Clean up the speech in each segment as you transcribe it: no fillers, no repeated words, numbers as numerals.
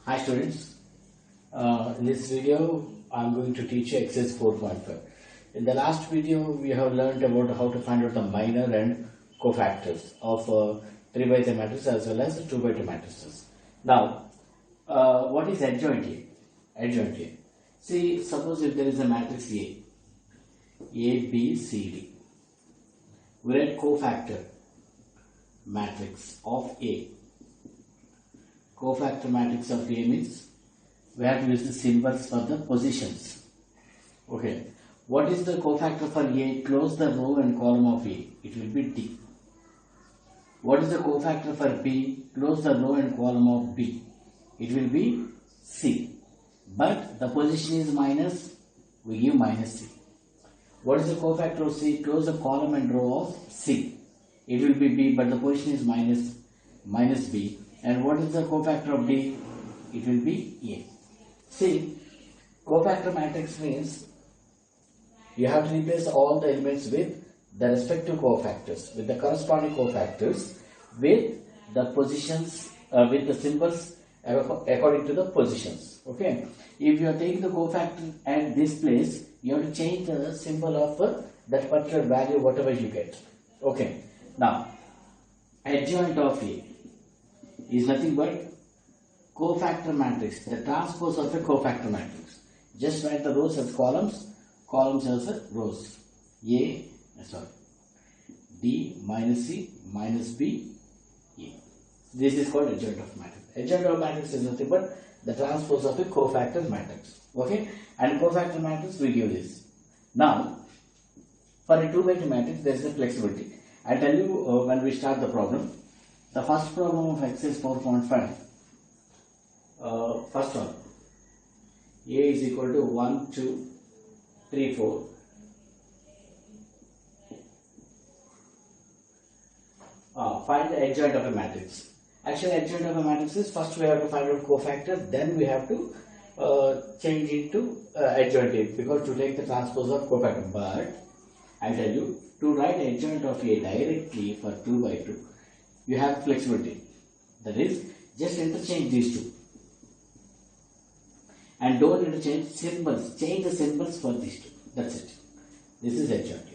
Hi students, in this video I am going to teach you exercise 4.5. In the last video we have learned about how to find out the minor and cofactors of 3 by 3 matrices as well as 2 by 2 matrices. Now, what is adjoint A? Adjoint A. See, suppose if there is a matrix A, B, C, D. We write cofactor matrix of A. Cofactor matrix of A means we have to use the symbols for the positions. Okay. What is the cofactor for A? Close the row and column of A. It will be D. What is the cofactor for B? Close the row and column of B. It will be C. But the position is minus, we give minus C. What is the cofactor of C? Close the column and row of C. It will be B, but the position is minus B. And what is the cofactor of D? It will be A. See, cofactor matrix means you have to replace all the elements with the respective cofactors, with the corresponding cofactors, with the positions, with the symbols according to the positions. Okay. If you are taking the cofactor at this place, you have to change the symbol of that particular value, whatever you get. Okay. Now, adjoint of A is nothing but cofactor matrix, the transpose of a cofactor matrix. Just write the rows as columns, columns as rows. D minus C minus B, A. This is called adjoint of matrix. Adjoint of matrix is nothing but the transpose of a cofactor matrix. Okay, and cofactor matrix we give this. Now, for a 2 by 2 matrix, there is a flexibility. I tell you when we start the problem. The first problem of exercise 4.5, first one, A is equal to 1, 2, 3, 4. Find the adjoint of a matrix. Actually, adjoint of a matrix is first we have to find out cofactor, then we have to change it to adjoint A, because to take the transpose of cofactor. But I tell you, to write adjoint of A directly for 2 by 2, you have flexibility. That is, just interchange these two. And don't interchange symbols. Change the symbols for these two. That's it. This is adjoint.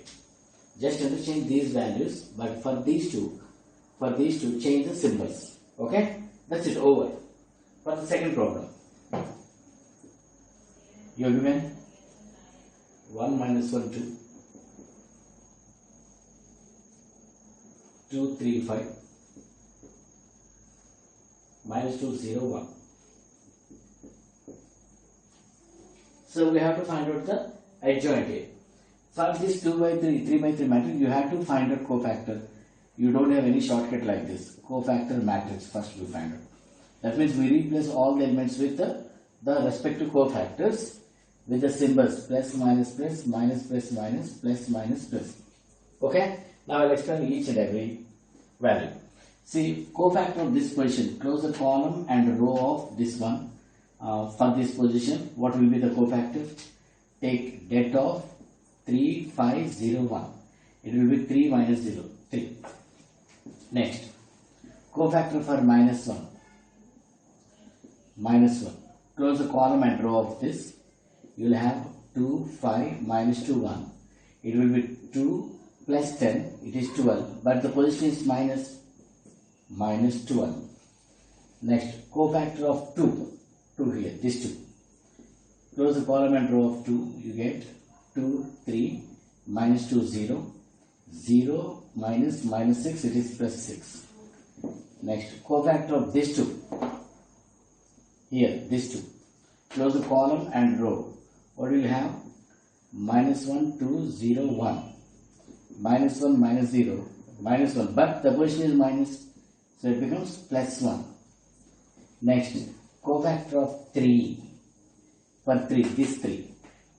Just interchange these values, but for these two, change the symbols. Okay? That's it. Over. For the second problem, you are given 1 minus 1, 2, 2, 3, 5. Minus 2, 0, 1. So we have to find out the adjoint A. For this 2 by 3, 3 by 3 matrix, you have to find out cofactor. You don't have any shortcut like this. Cofactor matrix first you find out. That means we replace all the elements with the respective cofactors with the symbols plus, minus, plus, minus, plus, minus, plus, minus, plus. Okay? Now I'll explain each and every value. See, cofactor of this position, close the column and row of this one. For this position, what will be the cofactor? Take det of 3, 5, 0, 1. It will be 3 minus 0, 3. Next, cofactor for minus 1. Minus 1. Close the column and row of this. You will have 2, 5, minus 2, 1. It will be 2 plus 10. It is 12. But the position is minus 12. Next, cofactor of 2 here, this 2. Close the column and row of 2, you get 2, 3, minus 2, 0, 0, minus 6, it is plus 6. Next, cofactor of this 2, here, this 2. Close the column and row. What will you have? Minus 1, 2, 0, 1. Minus 1, minus 0, minus 1. But the position is minus, so it becomes plus 1. Next, cofactor of 3. For 3, this 3.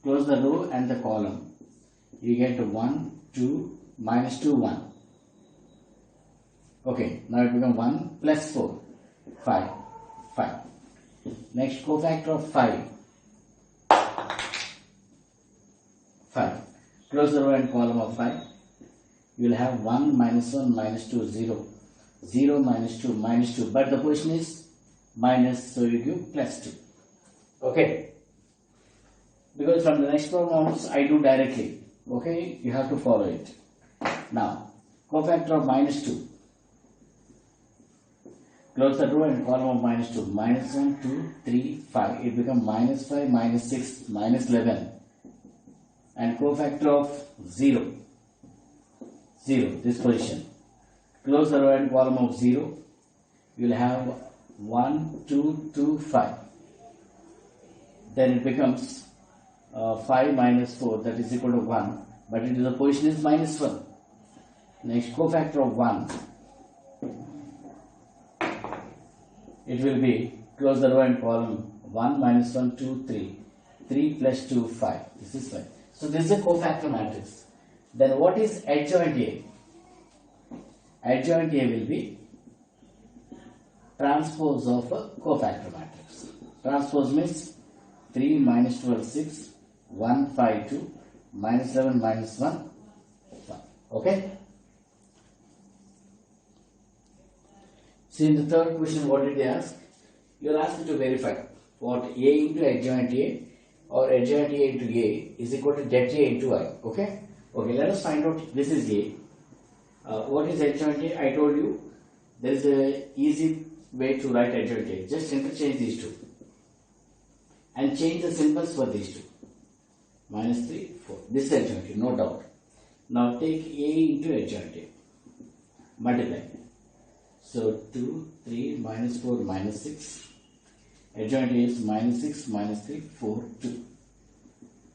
Close the row and the column. You get 1, 2, minus 2, 1. Okay, now it becomes 1 plus 4, 5. Next, cofactor of 5. Close the row and column of 5. You will have 1 minus 1 minus 2, 0. 0 minus 2 minus 2. But the position is minus, so you give plus 2. Okay. Because from the next problem onwards, I do directly. Okay, you have to follow it. Now, cofactor of minus 2. Close the row and column of minus 2. Minus 1, 2, 3, 5. It becomes minus 5, minus 6, minus 11. And cofactor of 0. 0, this position. Close the row and column of 0. You will have 1, 2, 2, 5. Then it becomes 5 minus 4, that is equal to 1. But the position is minus 1. Next, cofactor of 1. It will be, close the row and column, 1 minus 1, 2, 3. 3 plus 2, 5. This is 5. So this is a cofactor matrix. Then what is adjoint A? Adjoint A will be transpose of a cofactor matrix. Transpose means 3 minus 12, 6. 1, 5, 2. Minus 11, minus 1, 1. Okay? See, in the third question, what did they ask? You are asked to verify what A into adjoint A or adjoint A into A is equal to det A into I. Okay? Okay, let us find out. This is A. What is adjoint A? I told you there is a easy way to write adjoint A. Just interchange these two and change the symbols for these two. Minus 3, 4. This is adjoint A, no doubt. Now take A into adjoint A. Multiply. So 2, 3, minus 4, minus 6. Adjoint A is minus 6, minus 3, 4, 2.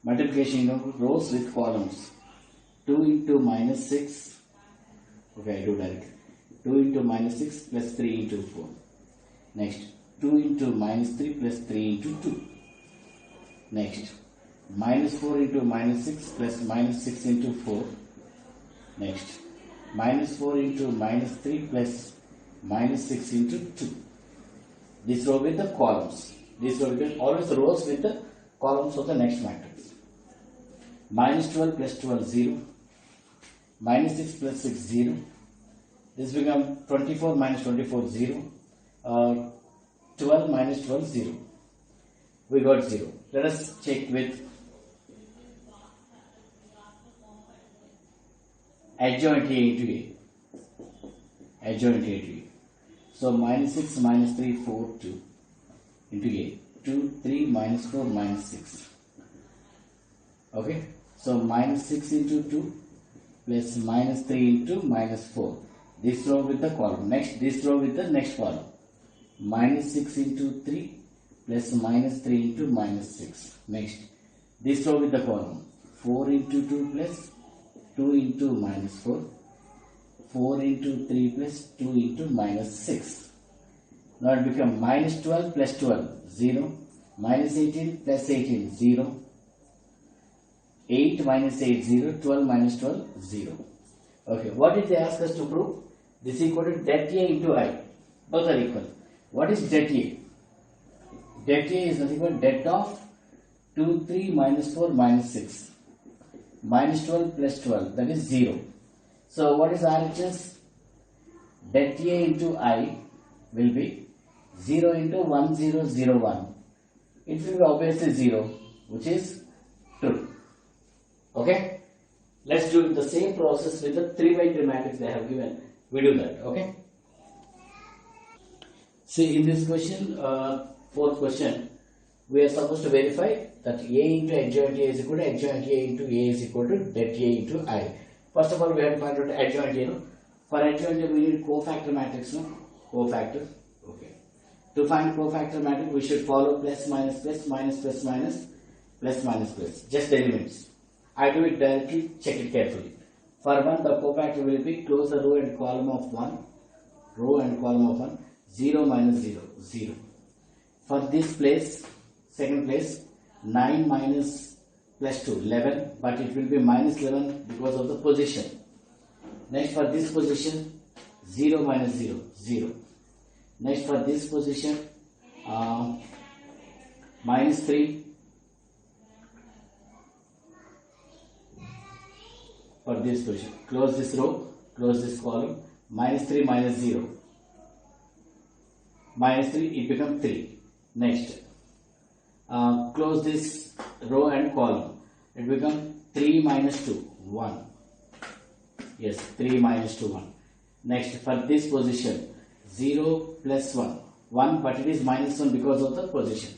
Multiplication of rows with columns. 2 into minus 6. Okay, I do directly. 2 into minus 6 plus 3 into 4. Next, 2 into minus 3 plus 3 into 2. Next, minus 4 into minus 6 plus minus 6 into 4. Next, minus 4 into minus 3 plus minus 6 into 2. This row with the columns. This row with always rows with the columns of the next matrix. Minus 12 plus 12, 0. Minus 6 plus 6, 0. This becomes 24 minus 24, 0. 12 minus 12, 0. We got 0. Let us check with adjoint A into A. Adjoint A into A. So minus 6 minus 3, 4, 2 into A. 2, 3 minus 4 minus 6. Okay. So minus 6 into 2 plus minus 3 into minus 4. This row with the column. Next, this row with the next column. Minus 6 into 3 plus minus 3 into minus 6. Next, this row with the column. 4 into 2 plus 2 into minus 4. 4 into 3 plus 2 into minus 6. Now it becomes minus 12 plus 12, 0. Minus 18 plus 18, 0. 8 minus 8, 0. 12 minus 12, 0. Okay, what did they ask us to prove? This is equal to det A into I. Both are equal. What is det A? Det A is nothing but det of 2, 3 minus 4 minus 6. Minus 12 plus 12, that is 0. So what is RHS? Det A into I will be 0 into 1001. It will be obviously 0, which is true. Okay? Let's do the same process with the 3 by 3 matrix they have given. We do that. Okay? See, in this question, fourth question, we are supposed to verify that A into adjoint A is equal to adjoint A into A is equal to det A into I. First of all, we have to find out adjoint A. No? For adjoint A, we need cofactor matrix. No? Cofactor. Okay. To find cofactor matrix, we should follow plus minus plus minus plus minus plus minus plus. Just the elements. I do it directly. Check it carefully. For 1, the cofactor will be close the row and column of 1. Row and column of 1. 0 minus 0. 0. For this place, second place, 9 minus plus 2, 11, but it will be minus 11 because of the position. Next, for this position, 0 minus 0, 0. Next, for this position, minus 3. For this position, close this row, close this column, minus 3 minus 0. minus 3, it becomes 3. Next, close this row and column. It becomes 3 minus 2, 1. Yes, 3 minus 2, 1. Next, for this position, 0 plus 1. 1, but it is minus 1 because of the position.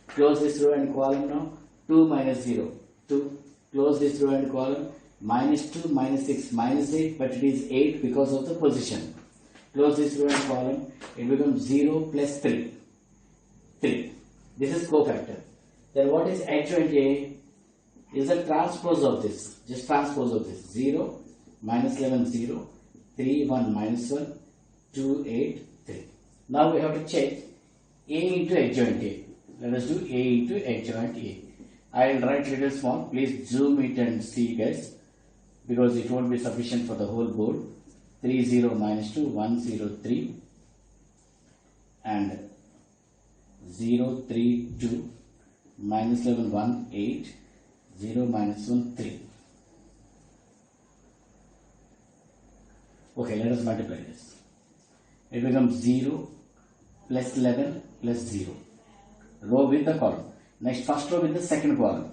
Close this row and column now. 2 minus 0, 2. Close this row and column. Minus 2, minus 6, minus 8, but it is 8 because of the position. Close this row and column. It becomes 0 plus 3. 3. This is cofactor. Then what is adjoint A? Is a transpose of this. Just transpose of this. 0, minus 11, 0. 3, 1, minus 1. 2, 8, 3. Now we have to check A into adjoint A. Let us do A into adjoint A. I will write little small. Please zoom it and see, guys, because it won't be sufficient for the whole board. 3, 0, minus 2, 1, 0, 3. And 0, 3, 2. Minus 11, 1, 8. 0, minus 1, 3. Okay, let us multiply this. It becomes 0 plus 11 plus 0. Row with the column. Next, first row with the second column.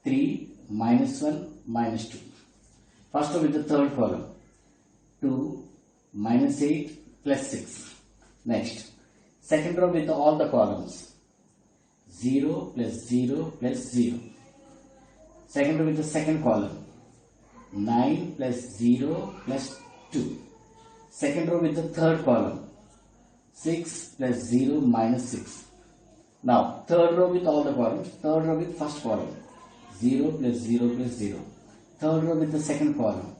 3 minus 1 minus 2. First row with the third column. 2 minus 8 plus 6. Next, second row with all the columns. 0 plus 0 plus 0. Second row with the second column. 9 plus 0 plus 2. Second row with the third column. 6 plus 0 minus 6. Now, third row with all the columns. Third row with first column. 0 plus 0 plus 0. Third row with the second column.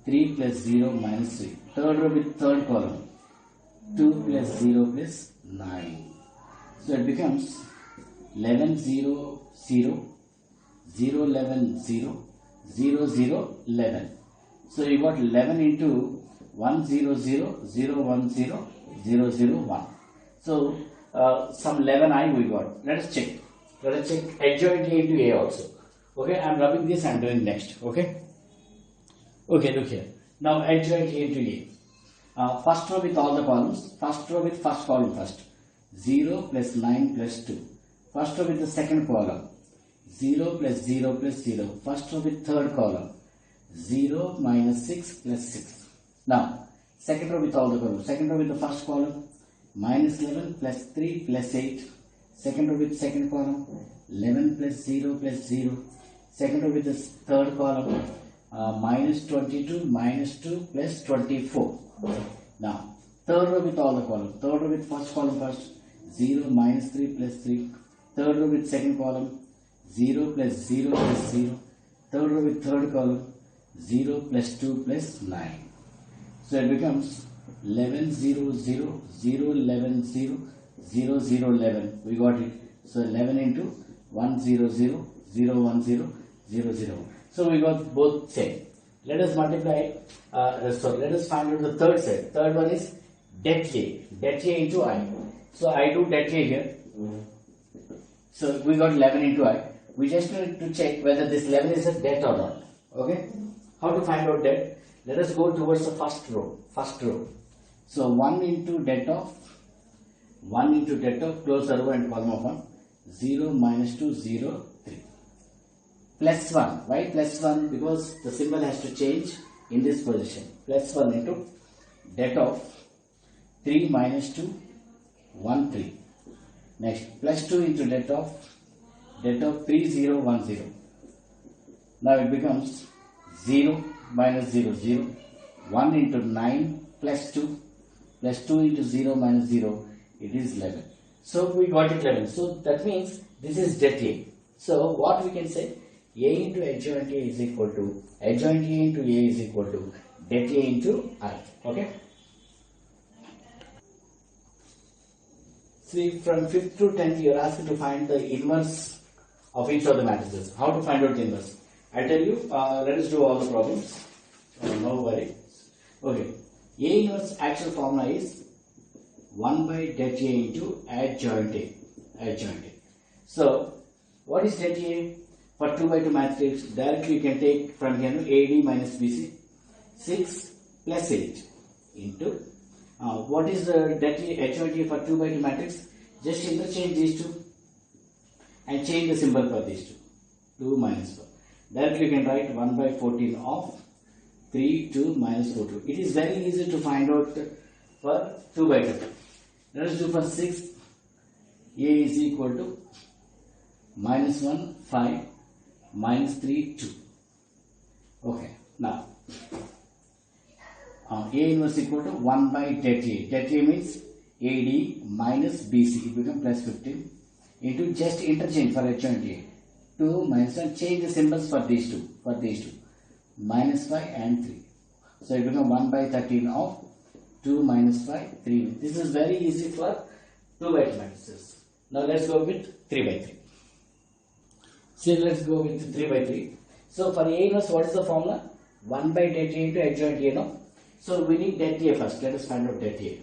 3 plus 0 minus 3. Third row with third column. 2 plus 0 plus 9. So it becomes 11, 0, 0, 0, 11, 0, 0, 0, 11. So you got 11 into 1, 0, 0, 0, 1, 0, 0, 0, 1. So some 11i we got. Let us check. Let us check adjoint A into A also. Okay, I am rubbing this and doing next. Okay. Okay, look here. Now adjoint A into A. First row with all the columns. First row with first column first. 0 plus 9 plus 2. First row with the second column. 0 plus 0 plus 0. First row with third column. 0 minus 6 plus 6. Now, second row with all the columns. Second row with the first column. Minus 11 plus 3 plus 8. Second row with second column. 11 plus 0 plus 0. Second row with the third column. Minus 22 minus 2 plus 24. Now, third row with all the columns. Third row with first column first. 0 minus 3 plus 3. Third row with second column. 0 plus 0 plus 0. Third row with third column. 0 plus 2 plus 9. So it becomes 11, 0, 0, 0, 11, 0, 0, 0, 11. We got it. So 11 into 1, 0, 0, 0, 1, 0, 0, 0. So we got both same. Let us multiply, let us find out the third set. Third one is det A. Det A into I. So I do det A here. So we got 11 into I. We just need to check whether this 11 is a det or not. Okay. How to find out det? Let us go towards the first row. First row. So 1 into det of, close the row and column of 1. 0 minus 2, 0, 3. Plus 1. Why plus 1? Because the symbol has to change in this position. Plus 1 into det of 3 minus 2, 1, 3. Next, plus 2 into det of 3, 0, 1, 0. Now it becomes 0 minus 0, 0. 1 into 9 plus 2 into 0 minus 0. It is 11. So we got it 11. So that means this is det A. So what we can say? A into adjoint A is equal to adjoint A into A is equal to det A into I. Okay. See, from 5th to 10th you are asked to find the inverse of each of the matrices. How to find out the inverse? I tell you, let us do all the problems. No worry. Okay. A inverse actual formula is 1 by det A into adjoint A. Adjoint A. So, what is det A? For 2 by 2 matrix, directly you can take from here AD minus BC 6 plus 8 into What is the HOT for 2 by 2 matrix? Just interchange these two and change the symbol for these two. 2 minus 4. Directly you can write 1 by 14 of 3, 2 minus 4, 2. It is very easy to find out for 2 by 2. Let us do for 6. A is equal to minus 1, 5, minus 3, 2. Okay. Now, A inverse equal to 1 by det A. Det A means AD minus BC. It becomes plus 15 into just interchange for H and A. 2 minus 1. Change the symbols for these two. Minus 5 and 3. So it becomes 1 by 13 of 2 minus 5, 3. This is very easy for 2 by 2 matrices. Now let's go with 3 by 3. So let's go with 3 by 3. So for A inverse, what is the formula? 1 by det A into adjoint A, no? So we need det A first. Let us find out det A.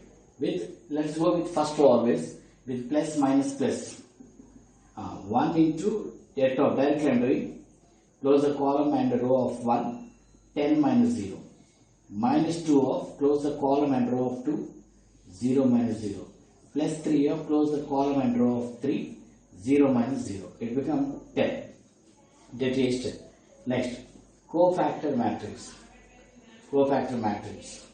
Let's go with first row always with plus minus plus. 1 into det of directly I'm doing. Close the column and the row of 1, 10 minus 0. Minus 2 of close the column and row of 2, 0 minus 0. Plus 3 of close the column and row of 3, 0 minus 0. It becomes 10. Det A is 10. Next, cofactor matrix. Cofactor matrix.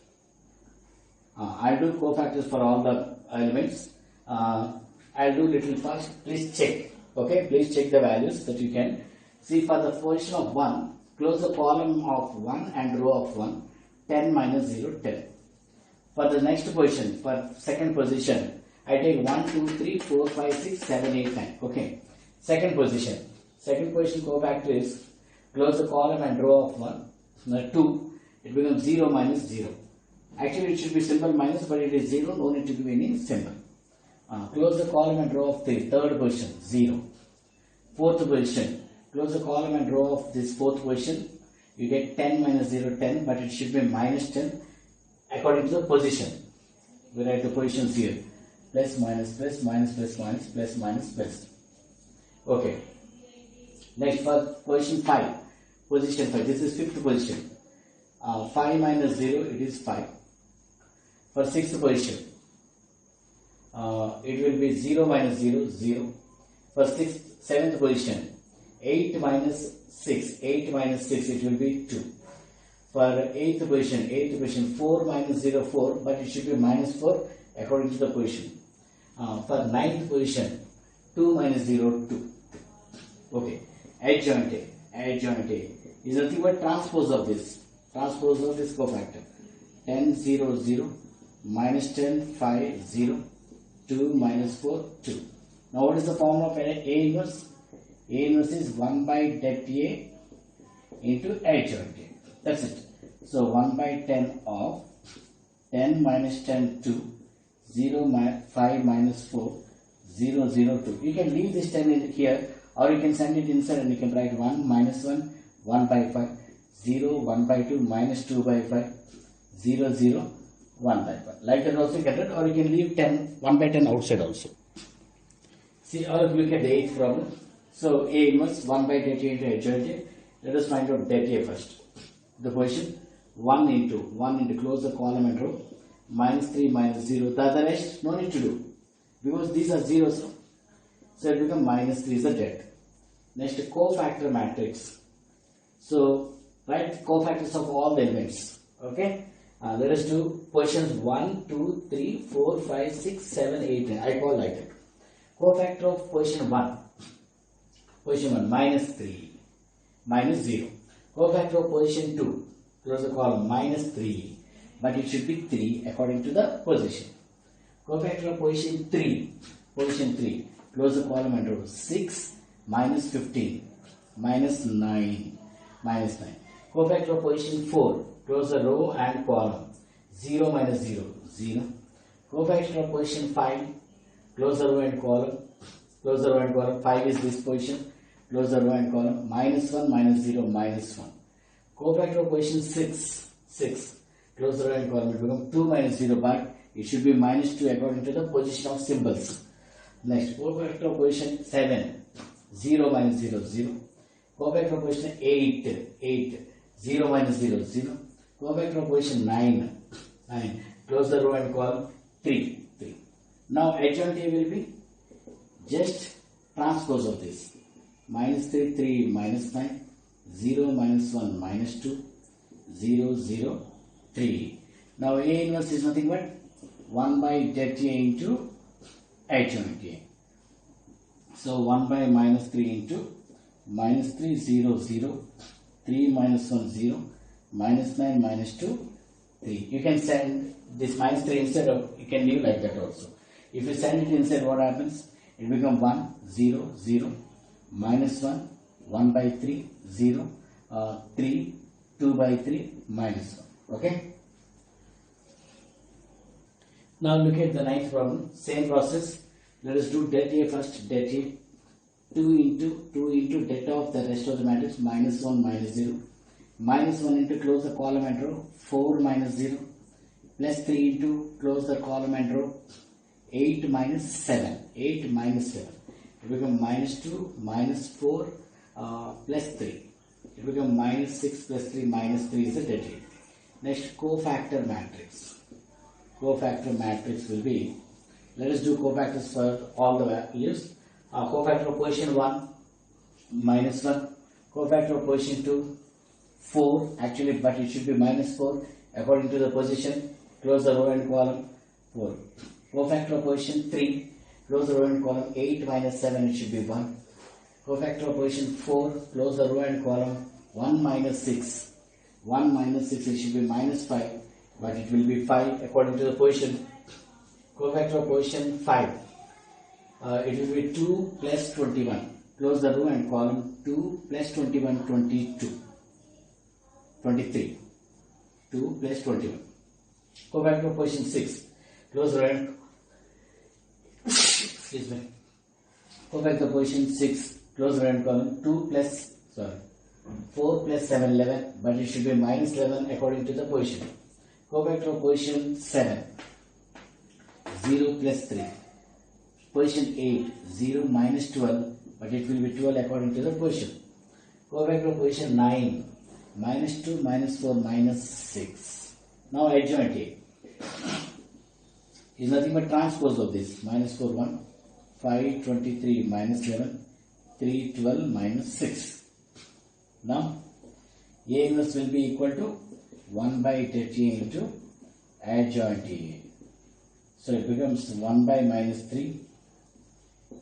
I'll do cofactors for all the elements. I'll do little first. Please check. Okay, please check the values that you can see. For the position of 1, close the column of 1 and row of 1, 10 minus 0, 10. For the next position, for second position, I take 1, 2, 3, 4, 5, 6, 7, 8, 9. Okay. Second position cofactor is close the column and row of 1, 2, it becomes 0 minus 0. Actually it should be symbol minus, but it is 0, no need to give any symbol. Close the column and row of 3, third position, 0. Fourth position, close the column and row of this fourth position, you get 10 minus 0, 10, but it should be minus 10 according to the position. We write the positions here. Plus, minus, plus, minus, plus, minus, plus, minus, plus. Okay. Next for position 5. Position 5. This is fifth position. 5 minus 0, it is 5. For sixth position, it will be 0 minus 0, 0. For seventh position, 8 minus 6, 8 minus 6, it will be 2. For eighth position, 4 minus 0, 4, but it should be minus 4 according to the position. For ninth position, 2 minus 0, 2. Okay. Adjoint A is nothing but transpose of this cofactor. 10, 0, 0, minus 10, 5, 0, 2, minus 4, 2. Now what is the formula of A inverse? A inverse is 1 by det A into adjoint A. That's it. So 1 by 10 of 10 minus 10, 2, 0, 5 minus 4, 0, 0, 2. You can leave this 10 in here, or you can send it inside and you can write 1 minus 1, 1 by 5, 0, 1 by 2, minus 2 by 5, 0, 0, 1 by 5. Like that also you can write, or you can leave 1 by 10 outside also. See, or look at the 8th problem. So A inverse 1 by det A into adjoint A. Let us find out det A first. The position 1 into close the column and row, minus 3 minus 0. The other rest no need to do because these are zeros. So it becomes minus 3 is the det. Next, cofactor matrix. So write cofactors of all the elements. Okay. Let us do positions 1, 2, 3, 4, 5, 6, 7, 8, 9. I call like that. Cofactor of position 1. Position 1 minus 3 minus 0. Cofactor of position 2. Close the column minus 3. But it should be 3 according to the position. Cofactor of position 3. Position 3. Close the column and row. 6 minus 15 minus 9 minus 9. Cofactor of position 4. Close the row and column. 0 minus 0, 0. Cofactor of position 5. Close the row and column. Close the row and column. 5 is this position. Close the row and column. Minus 1 minus 0 minus 1. Cofactor of position 6. 6. Close the row and column. It becomes 2 minus 0, but it should be minus 2 according to the position of symbols. Next, cofactor of position 7. 0 minus 0, 0. Cofactor of position 8. 8. 0 minus 0, 0. Cofactor of position 9. 9. close the row and column, 3, 3. Now adjoint A will be just transpose of this. Minus 3, 3, minus 9, 0, minus 1, minus 2, 0, 0, 3. Now A inverse is nothing but 1 by det A into adjoint A. So 1 by minus 3 into minus 3, 0, 0, 3 minus 1, 0, minus 9, minus 2, 3. You can send this minus 3 inside of, you can leave like that also. If you send it inside, what happens? It becomes 1, 0, 0, minus 1, 1 by 3, 0, 3, 2 by 3, minus 1. Okay? Now look at the ninth problem. Same process. Let us do det A first. Det A. 2 into det of the rest of the matrix, minus 1, minus 0. Minus 1 into close the column and row, 4 minus 0. Plus 3 into close the column and row, 8 minus 7. 8 minus 7. It becomes minus 2, minus 4, plus 3. It becomes minus 6 plus 3, minus 3 is the det A. Next, cofactor matrix. Cofactor matrix will be, let us do cofactors for all the values. Cofactor of position 1, minus 1. Cofactor of position 2, 4. Actually, but it should be minus 4 according to the position. Close the row and column, 4. Cofactor of position 3. Close the row and column, 8 minus 7, it should be 1. Cofactor of position 4. Close the row and column, 1 minus 6. 1 minus 6, it should be minus 5. But it will be 5 according to the position. Cofactor of position 5. It will be 2 plus 21. Close the row and column, 2 plus 21, 22. 23. 2 plus 21. Cofactor of position 6. Close the row and excuse me. Cofactor of position 6. Close the row and column, 4 plus 7, 11. But it should be minus 11 according to the position. Cofactor of position 7. 0 plus 3. Position 8, 0 minus 12, but it will be 12 according to the position. Cofactor of position 9, minus 2, minus 4, minus 6. Now adjoint A is nothing but transpose of this. Minus 4, 1, 5, 23, minus 11, 3, 12, minus 6. Now A inverse will be equal to 1 by det A into adjoint A. So it becomes 1 by minus 3,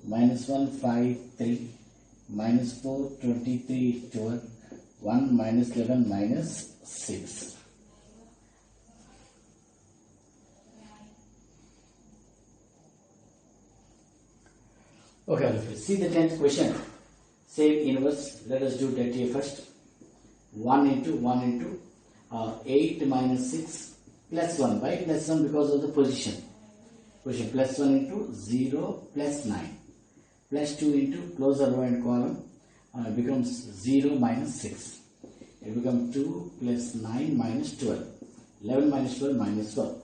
minus 1, 5, 3, minus 4, 23, 12, 1 minus 11, minus 6. Okay, let's see the 10th question. Same inverse. Let us do det A first. 1 into 8 minus 6 plus 1 by plus 1 because of the position. Position plus 1 into 0 plus 9 plus 2 into close the row and column becomes 0 minus 6. It becomes 2 plus 9 minus 12. 11 minus 12 minus 12.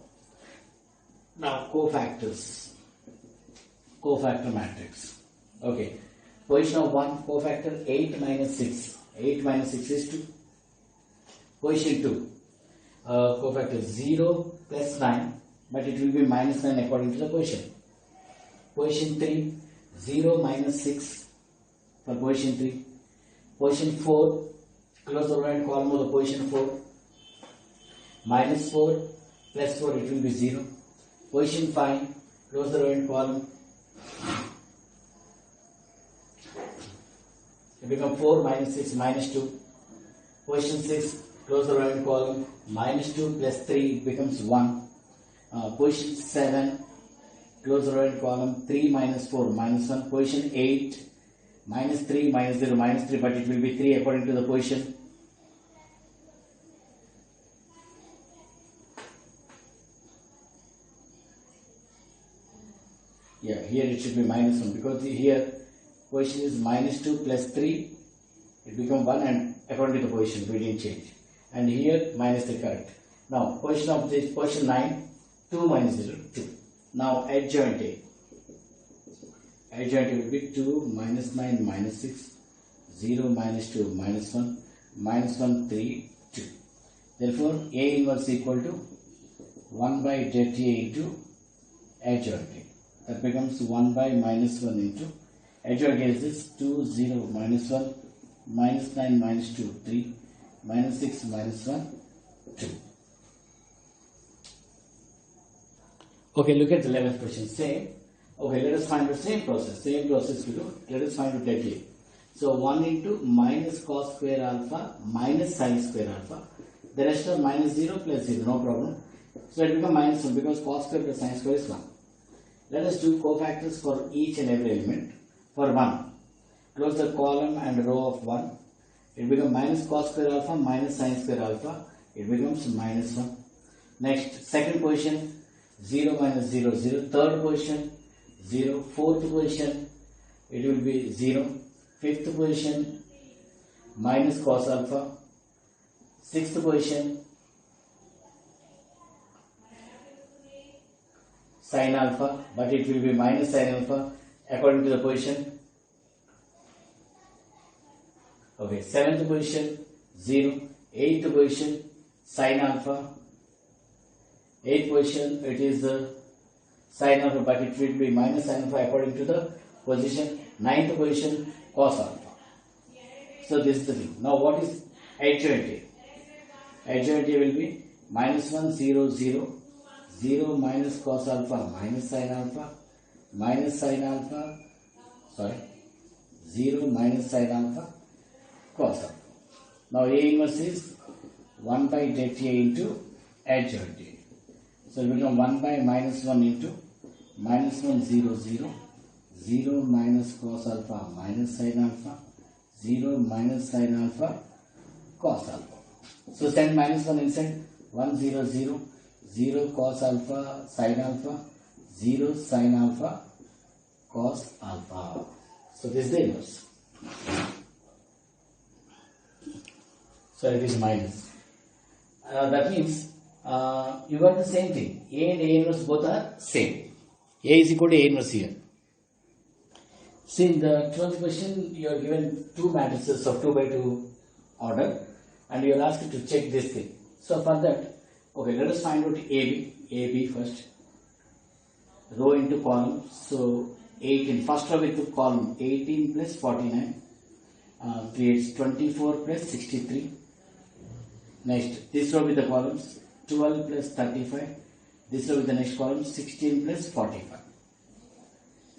Now cofactors. Cofactor matrix. Okay. Position of 1 cofactor 8 minus 6. 8 minus 6 is 2. Position 2 cofactor 0 plus 9, but it will be minus 9 according to the position. Position 3 0 minus 6 for position 3. Position 4 close the row and column of the position 4. Minus 4 plus 4 it will be 0. Position 5 close the row and column. It becomes 4 minus 6 minus 2. Position 6 close the row and column. Minus 2 plus 3 it becomes 1. Position 7 close the row and column. 3 minus 4 minus 1. Position 8 minus 3 minus 0 minus 3, but it will be 3 according to the position. Yeah, here it should be minus 1 because here position is minus 2 plus 3, it becomes 1 and according to the position we didn't change. And here minus 3 correct. Now position of this position 9, 2 minus 0, 2. Now adjoint A. Adjoint A will be 2 minus 9 minus 6, 0 minus 2 minus 1, minus 1, 3, 2. Therefore A inverse equal to 1 by det A into adjoint A. That becomes 1 by minus 1 into adjoint A is this 2, 0, minus 1, minus 9, minus 2, 3, minus 6, minus 1, 2. Okay, look at the 11th question. Same. Okay, let us find the same process we do. Let us find the det A. So 1 into minus cos square alpha minus sin square alpha. The rest are minus 0 plus 0, no problem. So it becomes minus 1 because cos square plus sin square is 1. Let us do cofactors for each and every element. For 1, close the column and row of 1. It becomes minus cos square alpha minus sin square alpha. It becomes minus 1. Next, second position, 0 minus 0, 0. Third position, 0. Fourth position, it will be 0. Fifth position, minus cos alpha. Sixth position, sin alpha, but it will be minus sin alpha according to the position. Okay, seventh position, 0. Eighth position, sin alpha. Eighth position, it is the sin alpha, but it will be minus sin alpha according to the position. Ninth position, cos alpha. So this is the thing. Now what is adjoint A? Adjoint A will be minus 1, 0, 0, 0 minus cos alpha minus sin alpha, minus sin alpha, 0 minus sin alpha, cos alpha. Now A inverse is 1 by det A into adjoint A. So it will become 1 by minus 1 into minus 1, 0, 0, 0 minus cos alpha minus sin alpha, 0 minus sin alpha, cos alpha. So send minus 1 inside, 1, 0, 0, 0 cos alpha sin alpha, 0 sin alpha, cos alpha. So this is the inverse. So it is minus. That means you got the same thing. A and A inverse both are same. A is equal to A inverse here. See, in the 12th question, you are given two matrices of 2 by 2 order and you are asked to check this thing. So for that, okay, let us find out AB first. Row into column. So 18, first row with the column 18 plus 49 creates 24 plus 63. Next, this row with the columns 12 plus 35. This row with the next column 16 plus 45.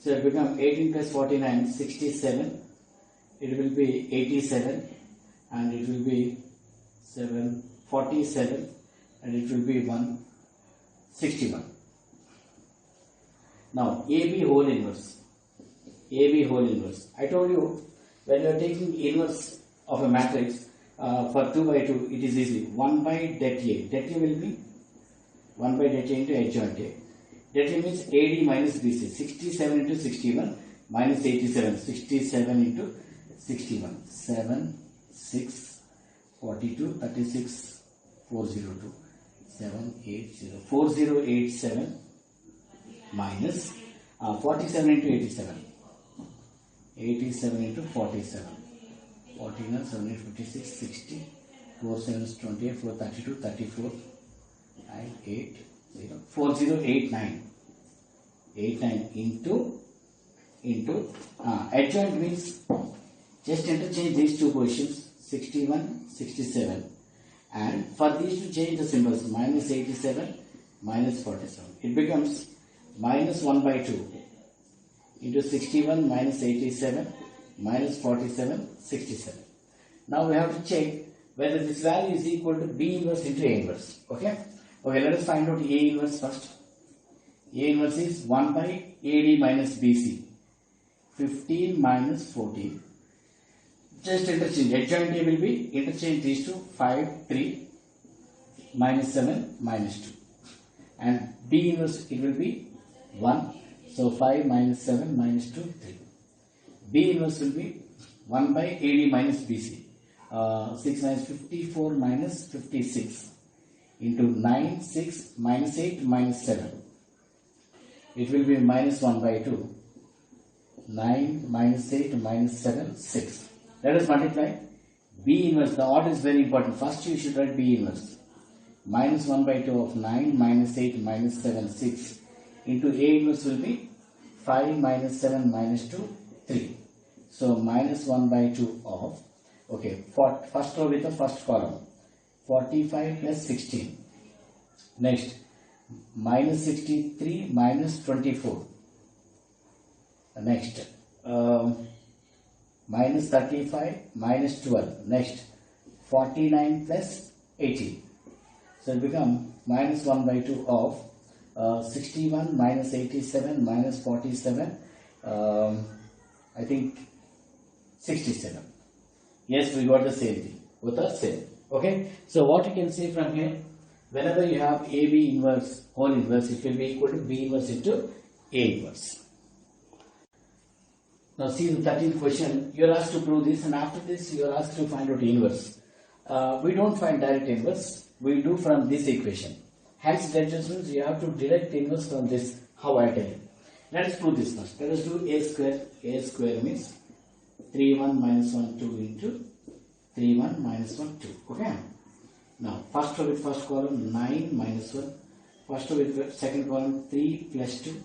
So it becomes 18 plus 49, 67. It will be 87 and it will be 47 and it will be 61. Now AB whole inverse. AB whole inverse. I told you when you are taking inverse of a matrix for 2 by 2, it is easy. 1 by det A. Det A will be 1 by det A into adjoint A. Det A means AD minus BC. 67 into 61 minus 87. 67 into 61. 7, 6, 42, 36, 402. 7, 8, 0. 4087 minus 47 into 87. 87 into 47. 49, 7, 56, 60. 4, 7 is 28, 4, 32, 34, 9, 8, 0. 4089. 89 into adjoint means just interchange these two positions 61, 67 and for these to change the symbols minus 87, minus 47. It becomes minus 1 by 2 into 61 minus 87 minus 47, 67. Now we have to check whether this value is equal to B inverse into A inverse. Okay, let us find out A inverse first. A inverse is 1 by AD minus BC. 15 minus 14. Just interchange. Adjoint A will be interchange these two. 5, 3 minus 7 minus 2. And B inverse it will be 1. So 5 minus 7 minus 2, 3. B inverse will be 1 by AD minus BC. 6 minus 54 minus 56 into 9, 6 minus 8 minus 7. It will be minus 1 by 2. 9 minus 8 minus 7, 6. Let us multiply. B inverse, the order is very important. First you should write B inverse. minus 1 by 2 of 9 minus 8 minus 7 6 into A inverse will be 5 minus 7 minus 2 3. So minus 1 by 2 of, okay, first row with the first column 45 plus 16. Next minus 63 minus 24. Next minus 35 minus 12. Next 49 plus 18. So it become minus 1 by 2 of 61 minus 87 minus 47, I think 67. Yes, we got the same thing. Both are same. Okay. So what you can say from here, whenever you have AB inverse whole inverse, it will be equal to B inverse into A inverse. Now see the 13th question. You are asked to prove this, and after this you are asked to find out inverse. We don't find direct inverse. We do from this equation. Hence, that means you have to deduct inverse from this. How I tell you. Let us prove this first. Let us do A square. A square means 3 1 minus 1 2 into 3 1 minus 1 2. Okay. Now first row with first column 9 minus 1. First row with second column 3 plus 2.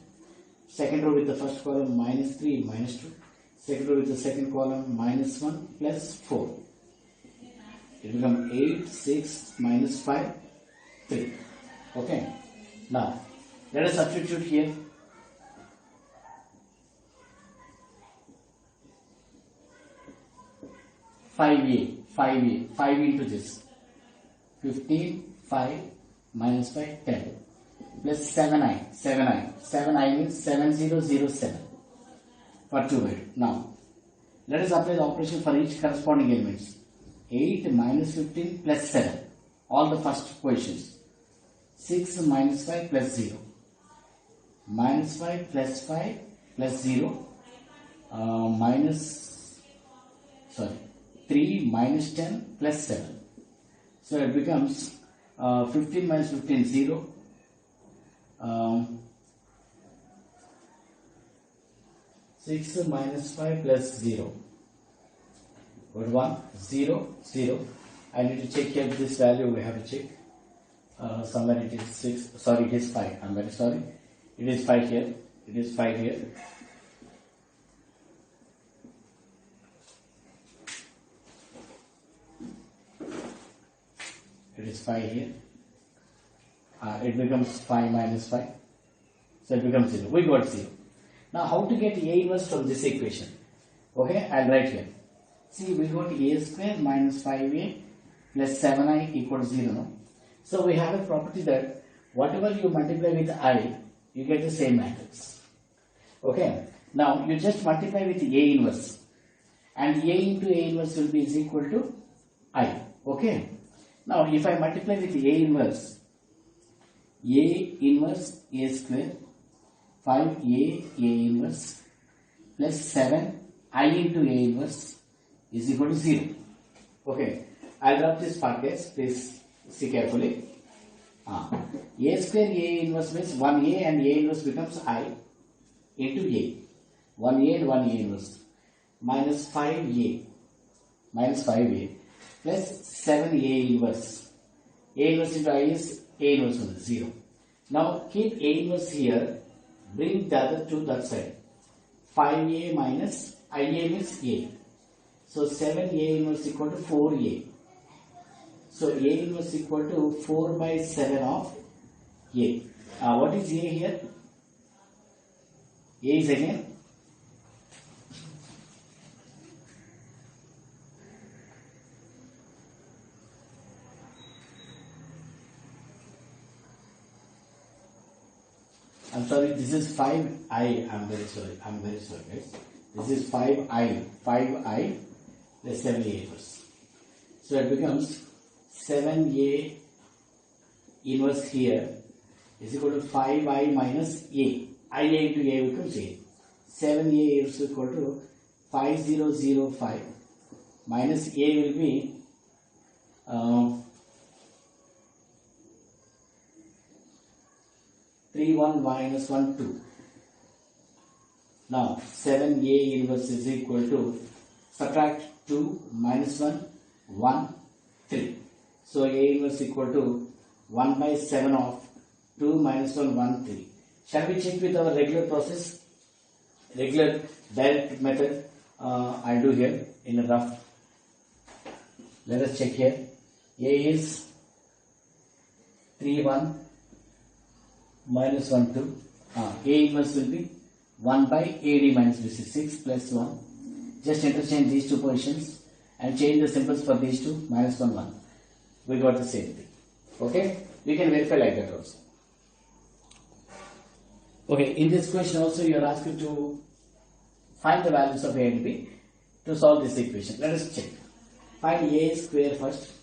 Second row with the first column minus 3 minus 2. Second row with the second column minus 1 plus 4. It will become 8 6 minus 5 3. Okay. Now let us substitute here. 5 into this 15 5 minus 5 10 plus 7i means 7007 for 2 by 2. Now let us apply the operation for each corresponding elements. 8 minus 15 plus 7, all the first positions. 6 minus 5 plus 0, minus 5 plus 5 plus 0, 3 minus 10 plus 7. So it becomes 15 minus 15 0, 6 minus 5 plus 0. But 1 0 0. I need to check here this value. We have to check. Somewhere it is 6. Sorry, it is 5. I'm very sorry. It is 5 here. It is 5 here. It is 5 here. It becomes 5 minus 5. So it becomes 0. We got 0. Now how to get A inverse from this equation? Okay, I'll write here. See, we got A square minus 5A plus 7i equals 0. No? So we have a property that whatever you multiply with I, you get the same matrix. Okay. Now you just multiply with A inverse, and A into A inverse will be is equal to I. Okay. Now if I multiply with A inverse A square 5A inverse plus 7 I into A inverse is equal to 0. Okay. I'll drop this part, guys. Please see carefully. A square A inverse means 1A and A inverse becomes I into A. 1A and 1A inverse minus 5A plus 7A inverse. A inverse into I is A inverse on 0. Now keep A inverse here, bring the other to that side. 5A minus IA means A. So 7A inverse equal to 4A. So A inverse equal to 4 by 7 of A. What is A here? A is again I'm sorry, this is 5i. I'm very sorry guys. This is 5i plus 7A inverse. So it becomes 7A inverse here is equal to 5i minus A. IA into A becomes A. 7A is equal to 5005 minus A will be 3 1 minus 1 2. Now 7A inverse is equal to, subtract 2 minus 1 1 3. So A inverse equal to 1 by 7 of 2 minus 1, 1, 3. Shall we check with our regular process? Regular direct method I'll do here in a rough. Let us check here. A is 3, 1 minus 1, 2. A inverse will be 1 by AD minus BC, 6 plus 1. Just interchange these two positions and change the symbols for these two, minus 1, 1. We got the same thing. Okay? We can verify like that also. Okay, in this question also you are asked to find the values of A and B to solve this equation. Let us check. Find A square first.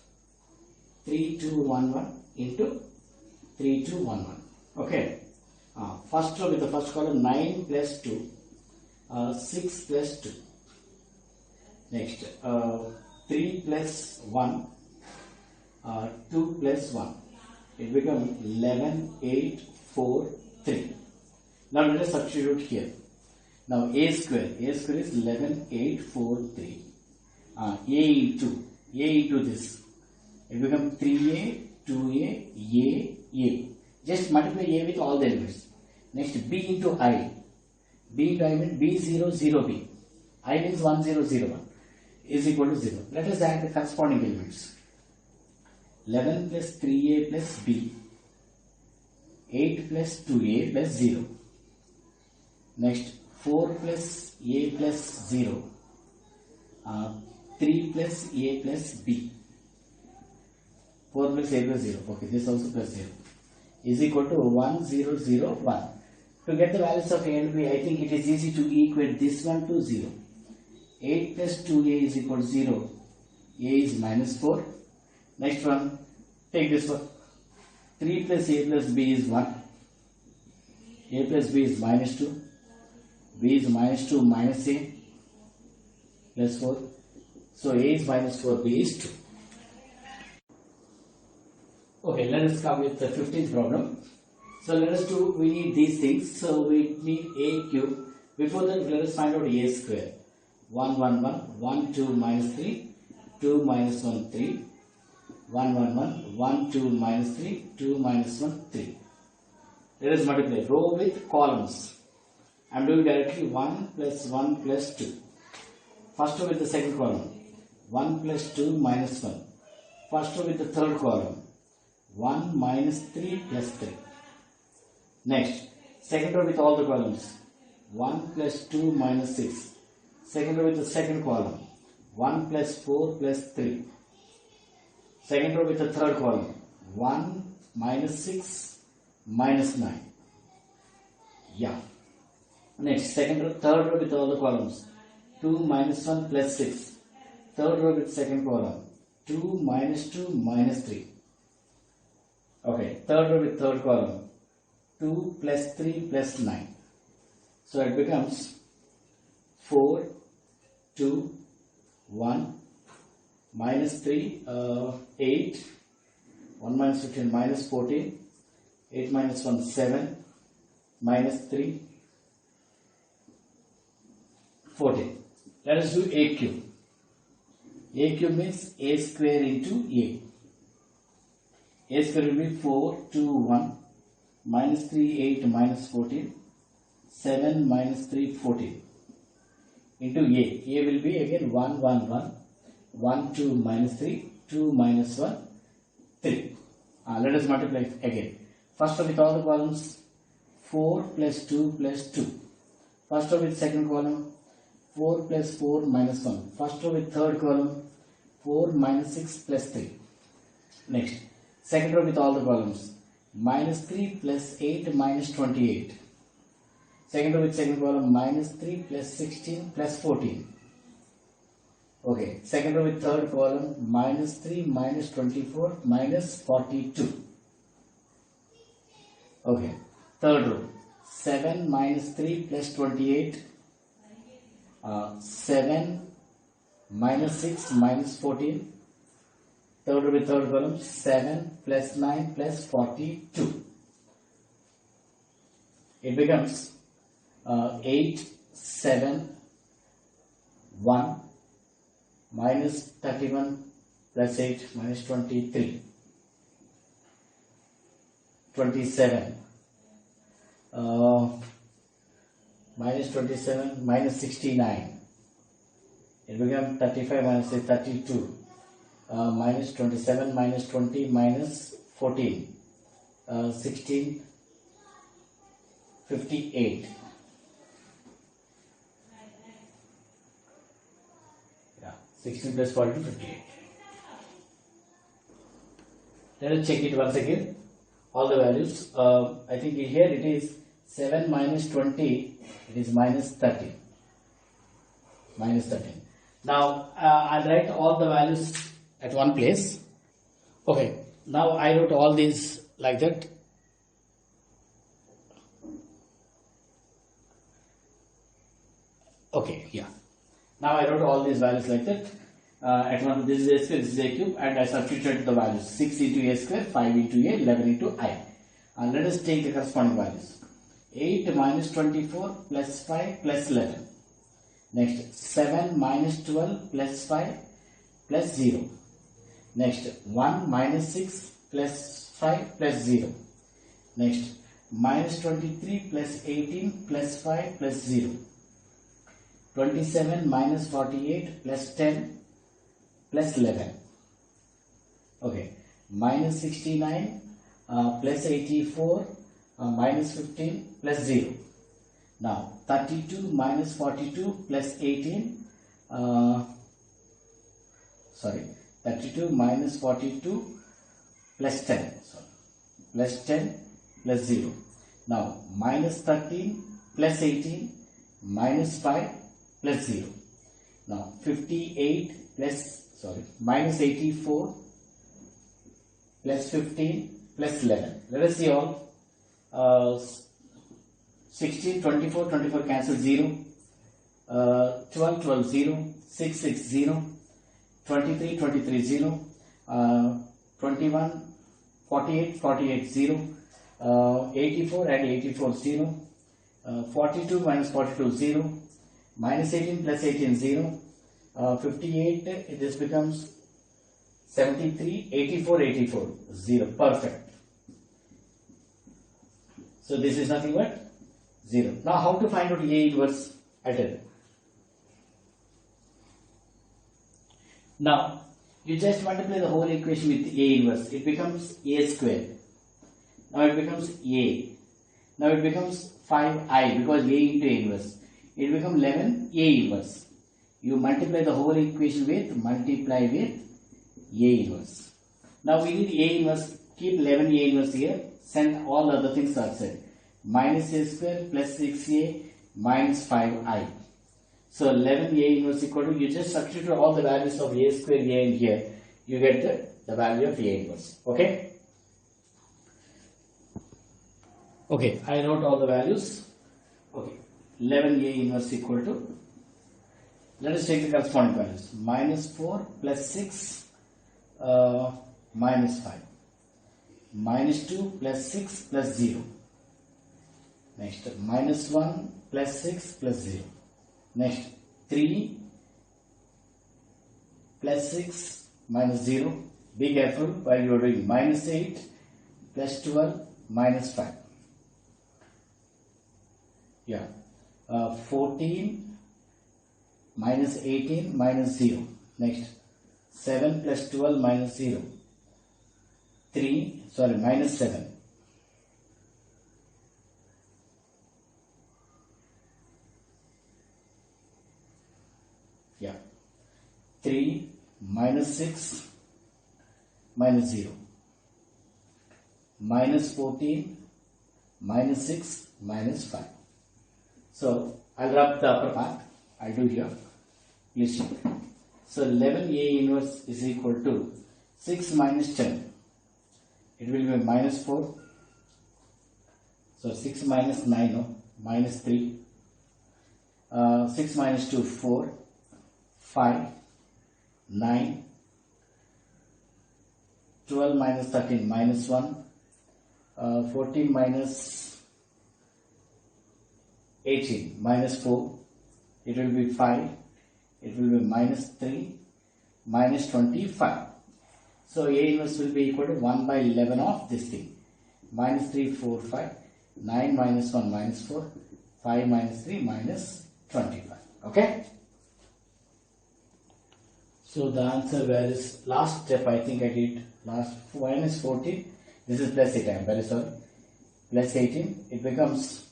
3, 2, 1, 1 into 3, 2, 1, 1. Okay. First row with the first column 9 plus 2, 6 plus 2. Next, 3 plus 1, 2 plus 1. It becomes 11, 8, 4, 3. Now let us substitute here. Now A square is 11, 8, 4, 3. A into this. It becomes 3A, 2A, A. Just multiply A with all the elements. Next, B into I. B into I means B0, 0B. I means 1, 0, 0, 1 is equal to 0. Let us add the corresponding elements. 11 plus 3A plus B. 8 plus 2A plus 0. Next, 4 plus A plus 0. 3 plus A plus B. 4 plus A plus 0. Okay, this also plus 0. Is equal to 1, 0, 0, 1. To get the values of A and B, I think it is easy to equate this one to 0. 8 plus 2A is equal to 0. A is minus 4. Next one, take this one. 3 plus A plus B is 1. A plus B is minus 2. B is minus 2 minus A plus 4. So A is minus 4, B is 2. Okay, let us come with the 15th problem. So we need these things. So we need A cube. Before that, let us find out A square. 1, 1, 1, 1, 2 minus 3, 2 minus 1, 3. 1, 1, 1, 1, 2 minus 3, 2 minus 1, 3. Let us multiply row with columns. I am doing directly 1 plus 1 plus 2. First row with the second column. 1 plus 2 minus 1. First row with the third column. 1 minus 3 plus 3. Next, second row with all the columns. 1 plus 2 minus 6. Second row with the second column. 1 plus 4 plus 3. Second row with the third column. 1 minus 6 minus 9. Yeah. Next, third row with all the columns. 2 minus 1 plus 6. Third row with second column. 2 minus 2 minus 3. Okay, third row with third column. 2 plus 3 plus 9. So it becomes 4, 2, 1, minus 3, 8, 1 minus 15, minus 14, 8 minus 1, 7, minus 3, 14. Let us do A cube. A cube means A square into A. A square will be 4, 2, 1, minus 3, 8, minus 14, 7, minus 3, 14. Into A. A will be again 1, 1, 1, 1, 2, minus 3, 2, minus 1, 3. Let us multiply again. First row with all the columns, 4 plus 2 plus 2. First row with second column, 4 plus 4 minus 1. First row with third column, 4 minus 6 plus 3. Next, second row with all the columns, minus 3 plus 8 minus 28. Second row with second column, minus 3 plus 16 plus 14. Okay, second row with third column, minus 3 minus 24 minus 42. Okay, third row, 7 minus 3 plus 28, 7 minus 6 minus 14. Third row with third column, 7 plus 9 plus 42. It becomes 8, 7, 1, minus 31 plus 8 minus 23. 27. Minus 27 minus 69. It becomes 35 minus 32. Minus 27 minus 20 minus 14. 16. 58. Yeah, 16 plus 40, 58. Let us check it once again. All the values. I think here it is 7 minus 20. It is minus 30. Minus 13. Now I'll write all the values at one place. Okay. Now I wrote all these like that. Okay, yeah. Now I wrote all these values like that. At one, this is a square, this is a cube, and I substituted the values 6 into a square, 5 into a, 11 into I. And let us take the corresponding values. 8 minus 24 plus 5 plus 11. Next, 7 minus 12 plus 5 plus 0. Next, 1 minus 6 plus 5 plus 0. Next, minus 23 plus 18 plus 5 plus 0. 27 minus 48 plus 10 plus 11. Okay. Minus 69 plus 84 minus 15 plus 0. Now 32 minus 42 plus 18 32 minus 42 plus 10 plus 10 plus 0. Now minus 13 plus 18 minus 5 plus 0. Now 58 minus 84 plus 15 plus 11. Let us see all. 16, 24, 24 cancel 0. 12, 12, 0. 6, 6, 0. 23, 23, 0. 21, 48, 48, 0. 84 and 84, 0. 42 minus 42, 0. Minus 18 plus 18, 0. 58, this becomes 73, 84, 84, 0. Perfect. So this is nothing but 0. Now how to find out A inverse? I tell you. Now you just multiply the whole equation with A inverse. It becomes A square. Now it becomes A. Now it becomes 5I because A into A inverse. It becomes 11 A inverse. You multiply the whole equation with A inverse. Now we need A inverse. Keep 11 A inverse here. Send all other things outside. Minus A square plus 6A minus 5I. So 11 A inverse equal to, you just substitute all the values of A square A in here. You get the value of A inverse. Okay? Okay, I wrote all the values. Okay, 11 A inverse equal to, let us take the corresponding values. Minus 4 plus 6 minus 5. Minus 2 plus 6 plus 0. Next, minus 1 plus 6 plus 0. Next, 3 plus 6 minus 0. Be careful while you are doing. Minus 8 plus 12 minus 5. Yeah. 14 minus 18 minus 0. Next, 7 plus 12 minus 0. Minus 7. Yeah. 3 minus 6 minus 0. Minus 14 minus 6 minus 5. So I'll rub the upper part. I'll do here. Please check. So 11 A inverse is equal to 6 minus 10. It will be minus 4. So 6 minus 9, no, minus 3. 6 minus 2, 4. 5. 9. 12 minus 13, minus 1. 14 minus 18, minus 4. It will be 5. It will be minus 3. Minus 25. So A inverse will be equal to 1 by 11 of this thing. minus 3, 4, 5, 9 minus 1 minus 4, 5 minus 3 minus 25. Okay. So the answer where is last step, I think I did last minus 14. This is plus 18. I am very sorry. Plus 18. It becomes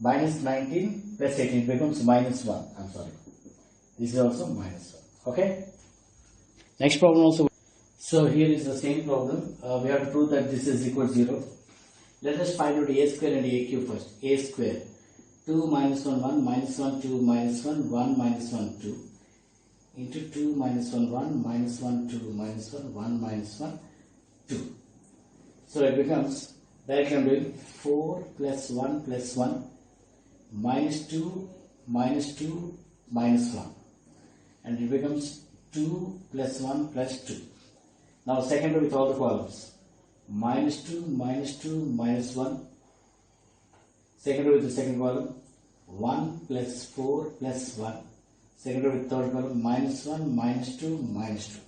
minus 19 plus 18 becomes minus 1. I am sorry. This is also minus 1. Okay. Next problem also. So here is the same problem. We have to prove that this is equal to 0. Let us find out a square and a cube first. A square. 2 minus 1, 1, minus 1, 2, minus 1, 1, minus 1, 2. Into 2 minus 1, 1, minus 1, 2, minus 1, 1, minus 1, 2. So it becomes, directly I am doing 4 plus 1 plus 1, minus 2, minus 2, minus 1. And it becomes 2 plus 1 plus 2. Now second row with all the columns. Minus 2, minus 2, minus 1. Second row with the second column. 1 plus 4 plus 1. Second row with third column. Minus 1, minus 2, minus 2.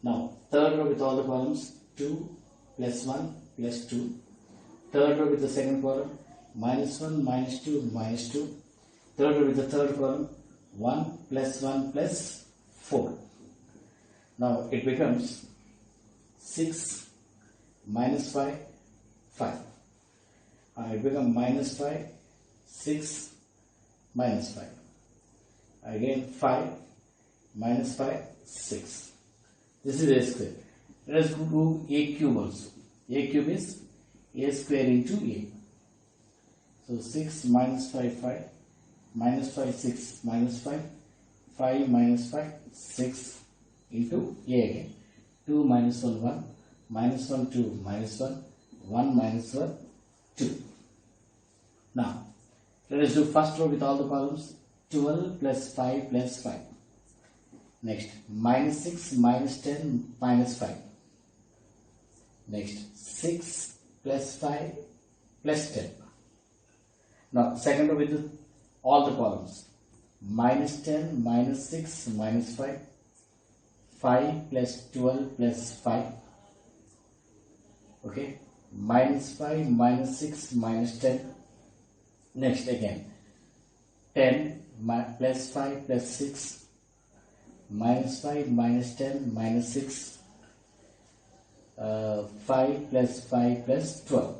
Now third row with all the columns. 2 plus 1 plus 2. Third row with the second column. Minus 1, minus 2, minus 2. Third row with the third column. 1 plus 1 plus 4. Now it becomes 6 minus 5, 5. It becomes minus 5, 6 minus 5. Again 5 minus 5, 6. This is a square. Let us do a cube also. A cube is a square into a. So 6 minus 5, 5. Minus 5, 6 minus 5. 5 minus 5, 6 into a again. 2 minus 1, 1. Minus 1, 2, minus 1. 1 minus 1, 2. Now, let us do first row with all the columns. 12 plus 5 plus 5. Next, minus 6 minus 10 minus 5. Next, 6 plus 5 plus 10. Now, second row with all the columns. Minus 10 minus 6 minus 5. 5 plus 12 plus 5. Okay. Minus 5 minus 6 minus 10. Next again. 10 plus 5 plus 6. Minus 5 minus 10 minus 6. 5 plus 5 plus 12.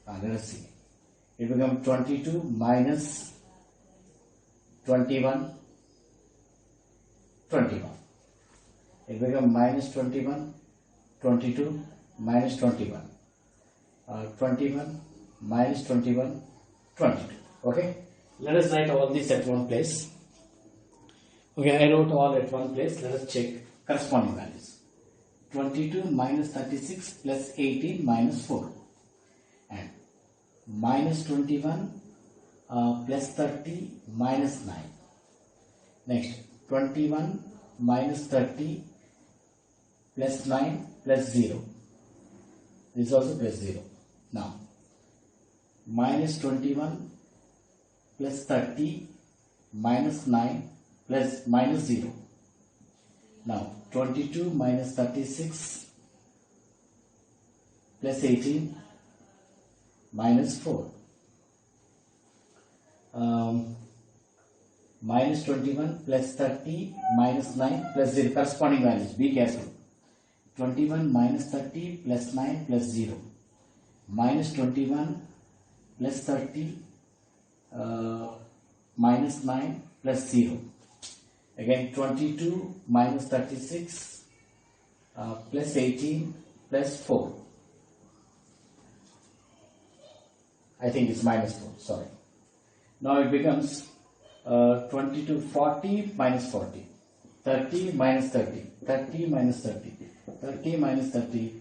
Let us see. It becomes 22 minus 21. 21. It becomes minus 21, 22, minus 21. 21, minus 21, 22. Okay. Let us write all these at one place. Okay, I wrote all at one place. Let us check corresponding values. 22 minus 36 plus 18 minus 4. And minus 21 plus 30 minus 9. Next, 21 minus 30 plus 9 plus 0. This is also plus 0. Now, minus 21 plus 30 minus 9 plus minus 0. Now, 22 minus 36 plus 18 minus 4. Minus 21 plus 30 minus 9 plus 0. Corresponding values. Be careful. 21 minus 30 plus 9 plus 0. Minus 21 plus 30 minus 9 plus 0. Again 22 minus 36 plus 18 plus 4. I think it's minus 4. Sorry. Now it becomes 22, 40 minus 40. 30 minus 30. 30 minus 30. 30 minus 30.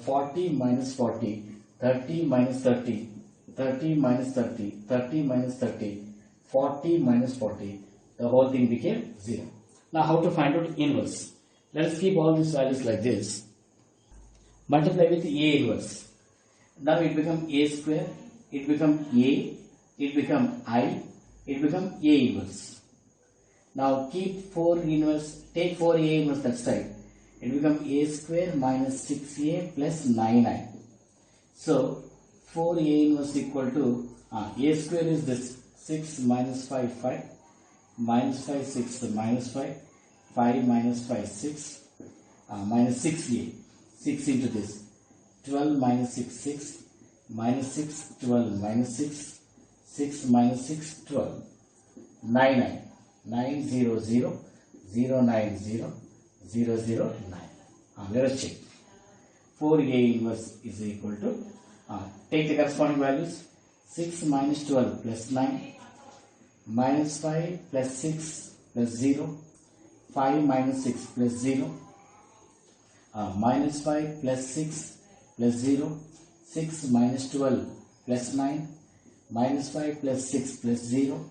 40 minus 40. 30 minus 30. 30 minus 30. 30 minus 30. 40 minus 40. The whole thing became 0. Now how to find out inverse? Let us keep all these values like this. Multiply with A inverse. Now it becomes A square. It becomes A. It becomes I. It becomes A inverse. Now keep 4 inverse. Take 4 A inverse that side. it becomes a square minus 6a plus 9i. So 4a inverse equal to a square is this 6 minus 5 5 minus 5 6 minus 5 5 minus 5 6 minus 6a 6 into this 12 minus 6 6 minus 6 12 minus 6 6 minus 6 12 9 9 0 0 0 9 0 0 0 9. Let us check. 4a inverse is equal to take the corresponding values. 6 minus 12 plus 9 minus 5 plus 6 plus 0 5 minus 6 plus 0 minus 5 plus 6 plus 0 6 minus 12 plus 9 minus 5 plus 6 plus 0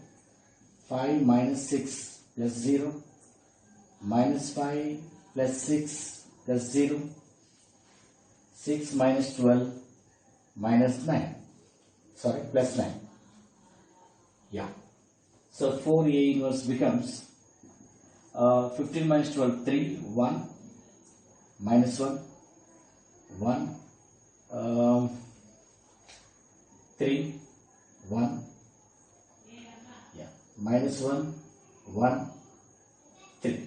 5 minus 6 plus 0 minus 5 plus 6 plus 0 6 minus 12 minus 9 plus 9. Yeah. So 4a inverse becomes 15 minus 12 3 1 minus 1 1 3 1 minus 1 1 3.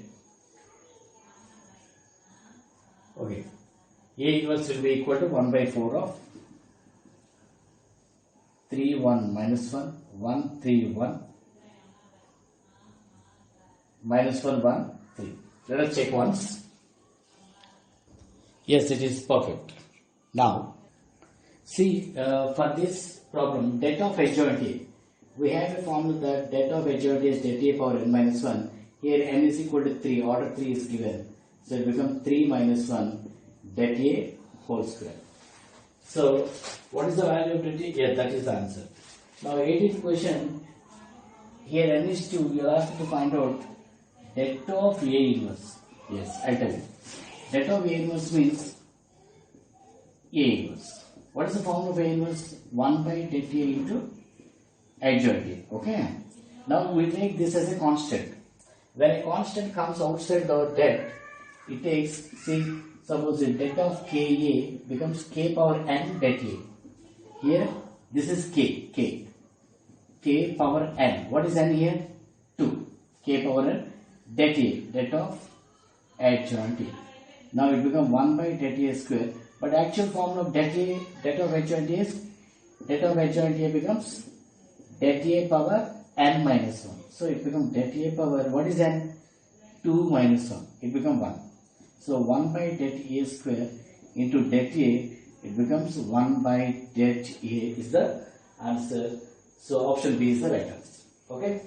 Okay, a inverse will be equal to 1 by 4 of 3 1 minus 1 1 3 1 minus 1 1 3. Let us check once. Yes, it is perfect. Now see, for this problem, det of adjoint A, we have a formula that det of adjoint A is det A power n minus 1. Here n is equal to 3, order 3 is given. So it becomes 3 minus 1 det A whole square. So what is the value of det A? Yeah, that is the answer. Now 18th question, here n is 2, you are asked to find out det of A inverse. Yes, I tell you. Det of A inverse means A inverse. What is the formula of A inverse? 1 by det A into adjoint A. Okay. Now we take this as a constant. When a constant comes outside the det, it takes, see, suppose the det of Ka becomes k power n det A. Here, this is k power n. What is n here? 2. K power n det A, det of adjoint A. Now it becomes 1 by det A square. But actual formula of det of adjoint A is, det of adjoint A becomes det A power n minus 1. So it becomes det A power, what is n? 2 minus 1. It becomes 1. So 1 by det A square into det A, it becomes 1 by det A is the answer. So option B is the right answer. Okay.